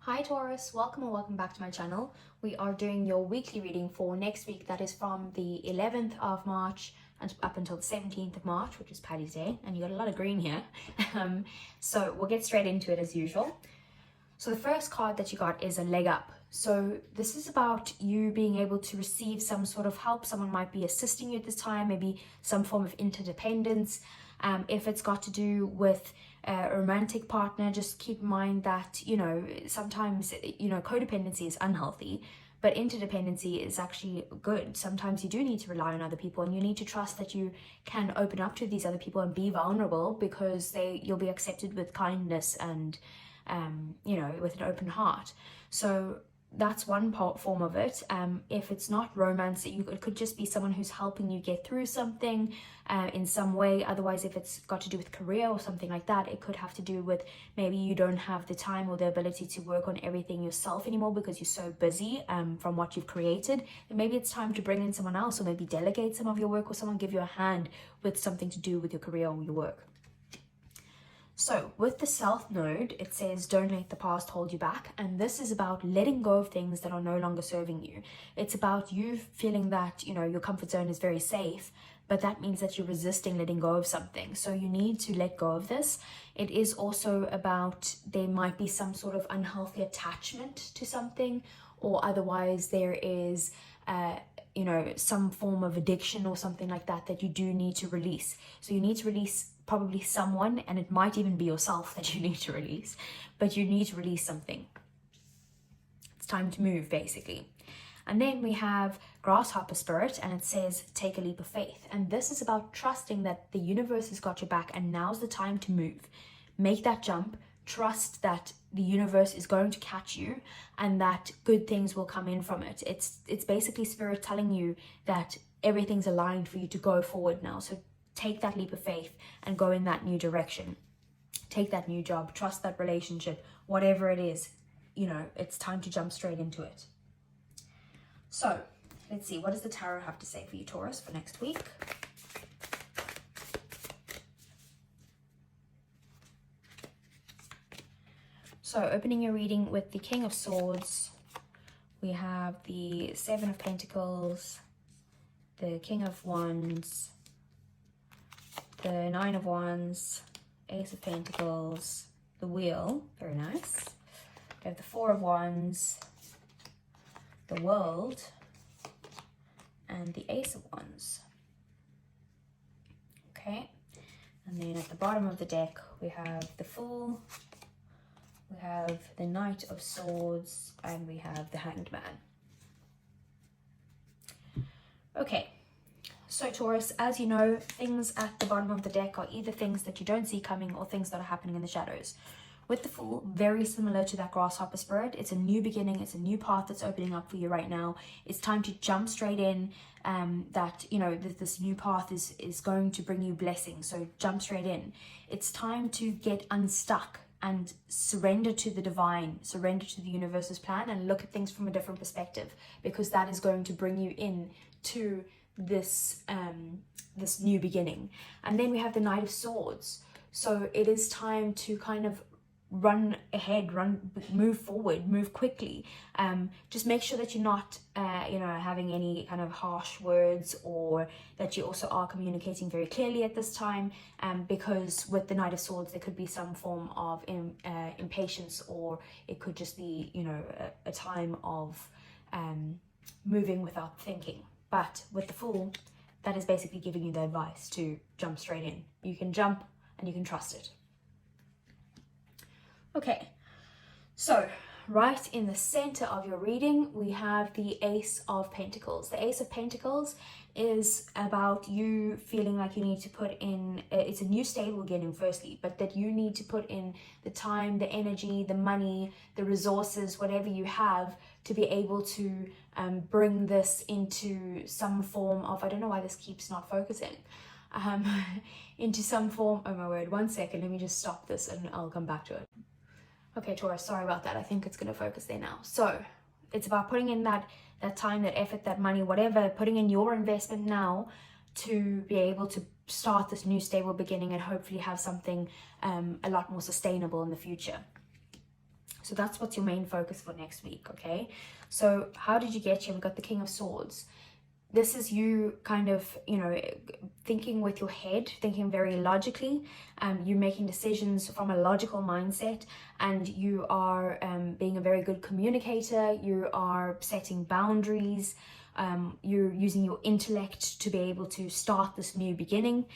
Hi Taurus, welcome or welcome back to my channel. We are doing your weekly reading for next week, that is from the 11th of March and up until the 17th of March, which is Paddy's Day, and you got a lot of green here. So we'll get straight into it as usual. So the first card that you got is a leg up. So this is about you being able to receive some sort of help. Someone might be assisting you at this time, maybe some form of interdependence. If it's got to do with a romantic partner, just keep in mind that, sometimes, codependency is unhealthy, but interdependency is actually good. Sometimes you do need to rely on other people, and you need to trust that you can open up to these other people and be vulnerable, because you'll be accepted with kindness and, with an open heart. So that's one form of it. If it's not romance, it could just be someone who's helping you get through something in some way. Otherwise, if it's got to do with career or something like that, it could have to do with maybe you don't have the time or the ability to work on everything yourself anymore because you're so busy from what you've created. And maybe it's time to bring in someone else, or maybe delegate some of your work, or someone give you a hand with something to do with your career or your work. So with the South node, it says don't let the past hold you back, and this is about letting go of things that are no longer serving you. It's about you feeling that your comfort zone is very safe, but that means that you're resisting letting go of something. So you need to let go of this. It is also about there might be some sort of unhealthy attachment to something, or otherwise there is some form of addiction or something like that you do need to release. So you need to release probably someone, and it might even be yourself that you need to release, but you need to release something. It's time to move, basically. And then we have Grasshopper Spirit, and it says take a leap of faith. And this is about trusting that the universe has got your back, and now's the time to move. Make that jump. Trust that the universe is going to catch you, and that good things will come in from it. It's basically Spirit telling you that everything's aligned for you to go forward now. So take that leap of faith and go in that new direction. Take that new job, trust that relationship, whatever it is, it's time to jump straight into it. So let's see, what does the tarot have to say for you, Taurus, for next week? So opening your reading with the King of Swords, we have the Seven of Pentacles, the King of Wands, the Nine of Wands, Ace of Pentacles, the Wheel, very nice. We have the Four of Wands, the World, and the Ace of Wands. Okay, and then at the bottom of the deck, we have the Fool, we have the Knight of Swords, and we have the Hanged Man. Okay. So Taurus, as you know, things at the bottom of the deck are either things that you don't see coming or things that are happening in the shadows. With the Fool, very similar to that Grasshopper Spirit, it's a new beginning, it's a new path that's opening up for you right now. It's time to jump straight in, this new path is going to bring you blessings, so jump straight in. It's time to get unstuck and surrender to the divine, surrender to the universe's plan, and look at things from a different perspective, because that is going to bring you in to this new beginning. And then we have the Knight of Swords. So it is time to kind of run ahead, move forward, move quickly. Just make sure that you're not having any kind of harsh words, or that you also are communicating very clearly at this time, because with the Knight of Swords there could be some form of impatience, or it could just be a time of moving without thinking. But with the Fool, that is basically giving you the advice to jump straight in. You can jump and you can trust it. Okay, so right in the center of your reading, we have the Ace of Pentacles. The Ace of Pentacles is about you feeling like you need to put in, it's a new stable beginning firstly, but that you need to put in the time, the energy, the money, the resources, whatever you have, to be able to bring this into some form of, I don't know why this keeps not focusing, into some form, oh my word, 1 second, let me just stop this and I'll come back to it. Okay, Taurus, sorry about that. I think it's going to focus there now. So it's about putting in that time, that effort, that money, whatever, putting in your investment now to be able to start this new stable beginning and hopefully have something a lot more sustainable in the future. So that's what's your main focus for next week, okay? So how did you get here? We got the King of Swords. This is you kind of, you know, thinking with your head, thinking very logically. You're making decisions from a logical mindset, and you are being a very good communicator. You are setting boundaries. You're using your intellect to be able to start this new beginning.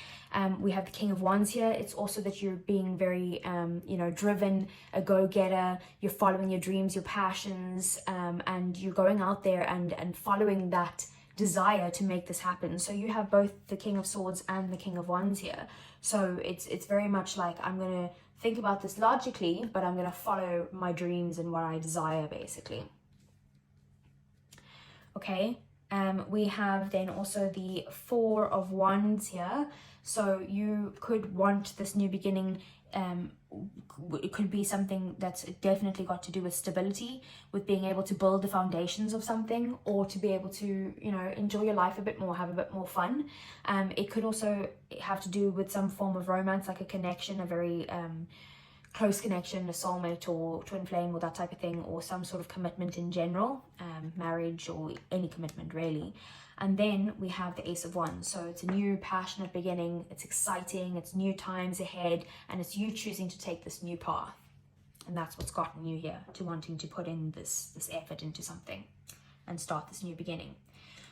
We have the King of Wands here. It's also that you're being very, you know, driven, a go-getter. You're following your dreams, your passions, and you're going out there and following that desire to make this happen. So you have both the King of Swords and the King of Wands here. So it's very much like, I'm going to think about this logically, but I'm going to follow my dreams and what I desire, basically. Okay. We have then also the Four of Wands here. So you could want this new beginning. It could be something that's definitely got to do with stability, with being able to build the foundations of something, or to be able to, you know, enjoy your life a bit more, have a bit more fun. It could also have to do with some form of romance, like a connection, a very close connection, a soulmate or twin flame or that type of thing, or some sort of commitment in general, marriage or any commitment really. And then we have the Ace of Wands. So it's a new passionate beginning, it's exciting, it's new times ahead, and it's you choosing to take this new path. And that's what's gotten you here to wanting to put in this effort into something and start this new beginning.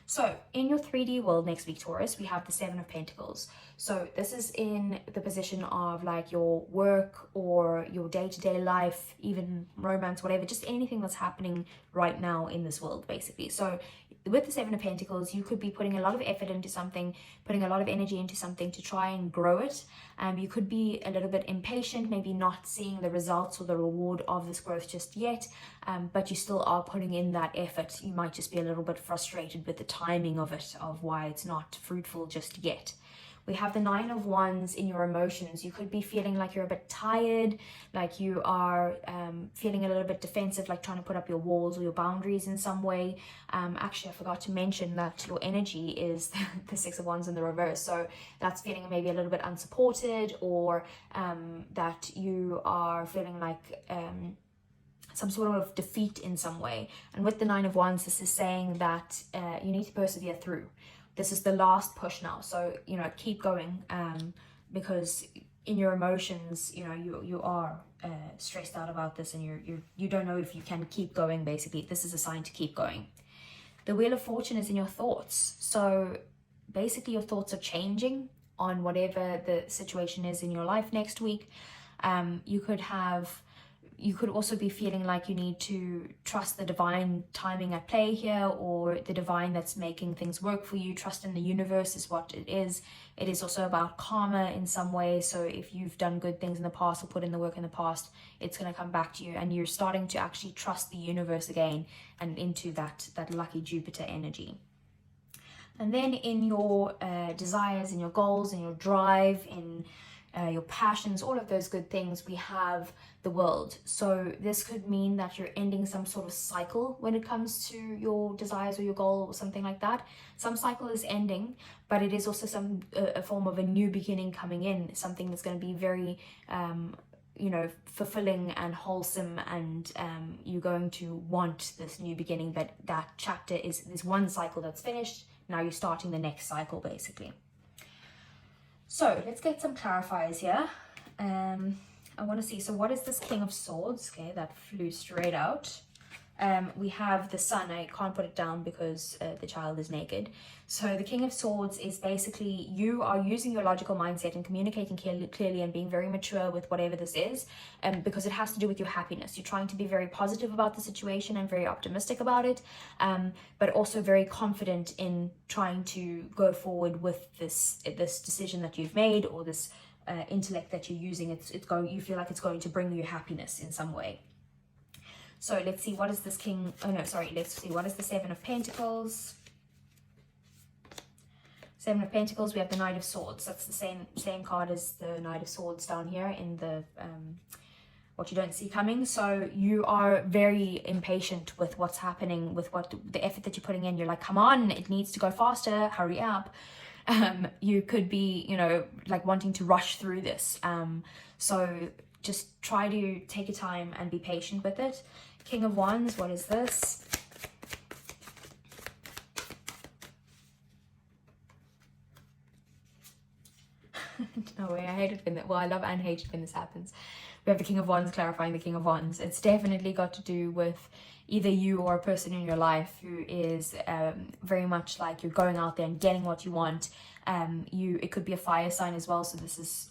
So in your 3D world next week, Taurus, we have the Seven of Pentacles. So this is in the position of like your work or your day-to-day life, even romance, whatever, just anything that's happening right now in this world, basically. So with the Seven of Pentacles, you could be putting a lot of effort into something, putting a lot of energy into something to try and grow it. You could be a little bit impatient, maybe not seeing the results or the reward of this growth just yet, but you still are putting in that effort. You might just be a little bit frustrated with the timing of it, of why it's not fruitful just yet. We have the Nine of Wands in your emotions. You could be feeling like you're a bit tired, like you are feeling a little bit defensive, like trying to put up your walls or your boundaries in some way. Actually, I forgot to mention that your energy is the Six of Wands in the reverse. So that's feeling maybe a little bit unsupported, or that you are feeling like some sort of defeat in some way. And with the Nine of Wands, this is saying that you need to persevere through. This is the last push now, so, you know, keep going, because in your emotions, you know, you are stressed out about this, and you don't know if you can keep going. Basically, this is a sign to keep going. The Wheel of Fortune is in your thoughts, so basically your thoughts are changing on whatever the situation is in your life next week. You could also be feeling like you need to trust the divine timing at play here, or the divine that's making things work for you. Trust in the universe is what it is. It is also about karma in some way. So if you've done good things in the past or put in the work in the past, it's going to come back to you, and you're starting to actually trust the universe again and into that lucky Jupiter energy. And then in your desires, in your goals, in your drive, in your passions, all of those good things, we have the World. So this could mean that you're ending some sort of cycle when it comes to your desires or your goal or something like that. Some cycle is ending, but it is also a form of a new beginning coming in, something that's going to be very you know, fulfilling and wholesome, and you're going to want this new beginning. But that chapter is this one cycle that's finished. Now you're starting the next cycle, basically. So let's get some clarifiers here. I want to see, so what is this King of Swords? Okay, that flew straight out. We have the Sun. I can't put it down because the child is naked. So the King of Swords is basically you are using your logical mindset and communicating clearly and being very mature with whatever this is, because it has to do with your happiness. You're trying to be very positive about the situation and very optimistic about it, but also very confident in trying to go forward with this decision that you've made, or this intellect that you're using. You feel like it's going to bring you happiness in some way. So let's see, what is this King? Oh no, sorry. Let's see, what is the Seven of Pentacles? Seven of Pentacles. We have the Knight of Swords. That's the same card as the Knight of Swords down here in the what you don't see coming. So you are very impatient with what's happening, with the effort that you're putting in. You're like, come on, it needs to go faster. Hurry up. You could be, you know, like wanting to rush through this. So just try to take your time and be patient with it. King of Wands, what is this? No way, I hate it when that, well, I love and hate it when this happens. We have the King of Wands clarifying the King of Wands. It's definitely got to do with either you or a person in your life who is very much like you're going out there and getting what you want. It could be a fire sign as well. So this is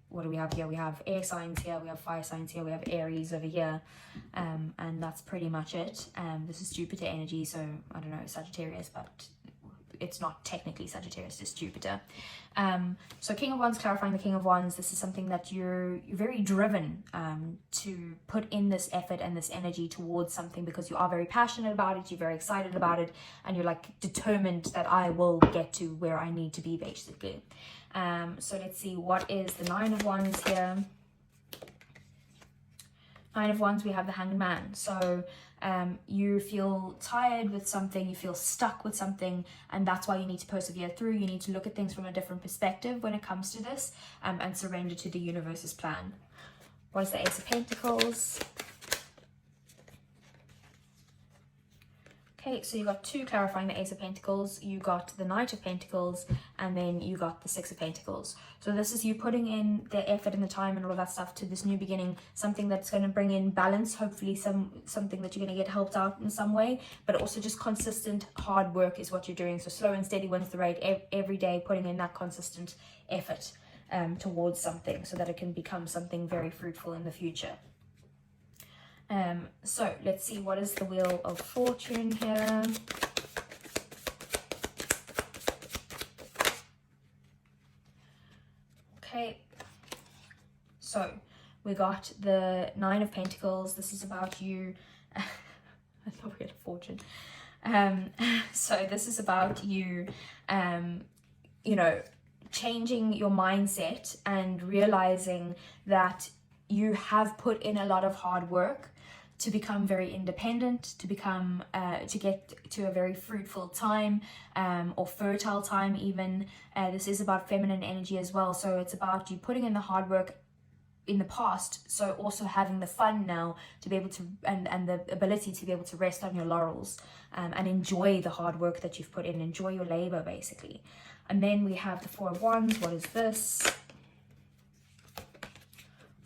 what do we have here? We have air signs here, we have fire signs here, we have Aries over here, and that's pretty much it. This is Jupiter energy, so I don't know, Sagittarius, but it's not technically Sagittarius, it's Jupiter. So King of Wands clarifying the King of Wands. This is something that you're very driven to put in this effort and this energy towards something, because you are very passionate about it, you're very excited about it, and you're like determined that I will get to where I need to be, basically. So let's see, what is the Nine of Wands here? Nine of Wands, we have the Hanged Man. So you feel tired with something, you feel stuck with something, and that's why you need to persevere through. You need to look at things from a different perspective when it comes to this, and surrender to the universe's plan. What is the Ace of Pentacles? Okay, so you got two clarifying the Ace of Pentacles, you got the Knight of Pentacles, and then you got the Six of Pentacles. So this is you putting in the effort and the time and all of that stuff to this new beginning, something that's going to bring in balance, hopefully something that you're going to get helped out in some way, but also just consistent hard work is what you're doing. So slow and steady wins the race, every day putting in that consistent effort towards something, so that it can become something very fruitful in the future. So let's see, what is the Wheel of Fortune here? Okay, so we got the Nine of Pentacles. This is about you. I thought we had a fortune. So this is about you, you know, changing your mindset and realizing that you have put in a lot of hard work to become very independent, to become to get to a very fruitful time, or fertile time even. This is about feminine energy as well, so it's about you putting in the hard work in the past, so also having the fun now to be able to, and the ability to be able to rest on your laurels, and enjoy the hard work that you've put in, enjoy your labor, basically. And then we have the Four of Wands. What is this?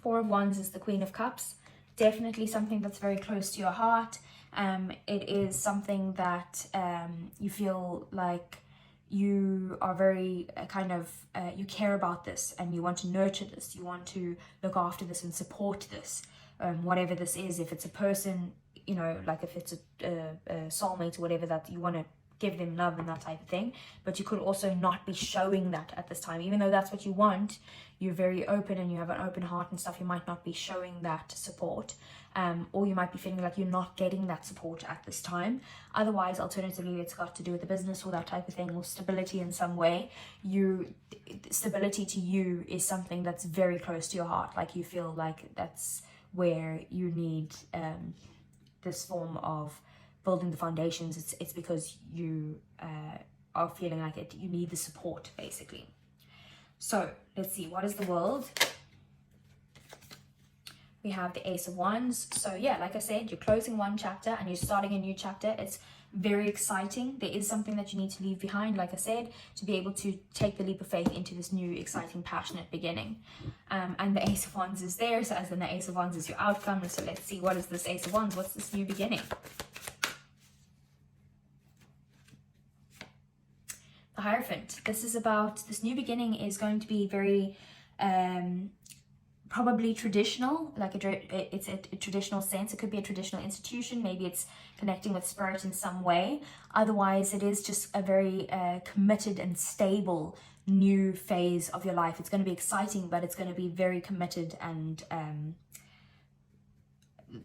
Four of Wands is the Queen of Cups. Definitely something that's very close to your heart. It is something that you feel like you are very you care about this, and you want to nurture this, you want to look after this and support this, whatever this is. If it's a person, you know, like if it's a soulmate or whatever, that you want to give them love and that type of thing. But you could also not be showing that at this time, even though that's what you want. You're very open and you have an open heart and stuff. You might not be showing that support, or you might be feeling like you're not getting that support at this time. Otherwise, alternatively, it's got to do with the business or that type of thing, or stability in some way. Stability to you is something that's very close to your heart. Like you feel like that's where you need this form of building the foundations. It's because you are feeling like it. You need the support, basically. So let's see, what is the World? We have the Ace of Wands. So yeah, like I said, you're closing one chapter and you're starting a new chapter. It's very exciting. There is something that you need to leave behind, like I said, to be able to take the leap of faith into this new, exciting, passionate beginning. And the Ace of Wands is there, so as in the Ace of Wands is your outcome. So let's see, what is this Ace of Wands? What's this new beginning? The Hierophant. This is about, this new beginning is going to be very probably traditional, like it's a traditional sense. It could be a traditional institution, maybe it's connecting with spirit in some way. Otherwise, it is just a very committed and stable new phase of your life. It's going to be exciting, but it's going to be very committed, and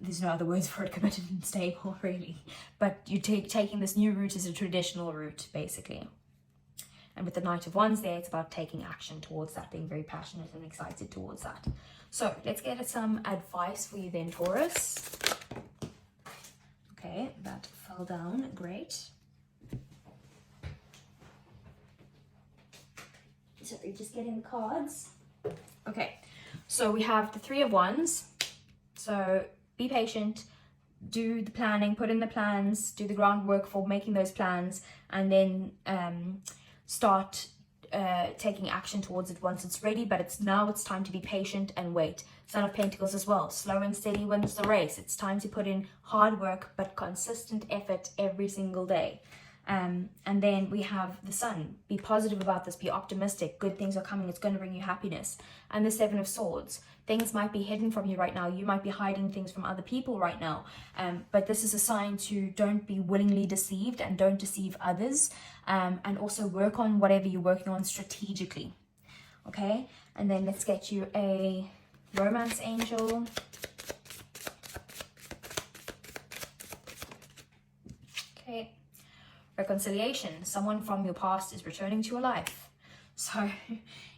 there's no other words for it, committed and stable, really. But you're taking this new route as a traditional route, basically. And with the Knight of Wands there, it's about taking action towards that, being very passionate and excited towards that. So let's get some advice for you then, Taurus. Okay, that fell down. Great. Sorry, just getting the cards. Okay, So we have the Three of Wands. So be patient, do the planning, put in the plans, do the groundwork for making those plans, and then start taking action towards it once it's ready. But it's time to be patient and wait. Son of Pentacles as well. Slow and steady wins the race. It's time to put in hard work but consistent effort every single day. And then we have the Sun. Be positive about this. Be optimistic. Good things are coming. It's going to bring you happiness. And the Seven of Swords. Things might be hidden from you right now. You might be hiding things from other people right now. But this is a sign to don't be willingly deceived and don't deceive others. And also work on whatever you're working on strategically. Okay? And then let's get you a romance angel. Okay. Reconciliation. Someone from your past is returning to your life. So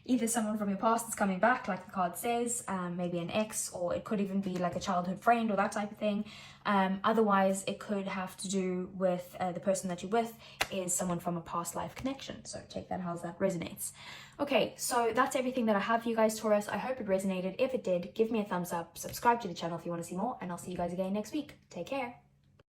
either someone from your past is coming back, like the card says, maybe an ex, or it could even be like a childhood friend or that type of thing. Otherwise, it could have to do with the person that you're with is someone from a past life connection. So take that how that resonates. Okay, so that's everything that I have for you guys, Taurus. I hope it resonated. If it did, give me a thumbs up, subscribe to the channel if you want to see more, and I'll see you guys again next week. Take care.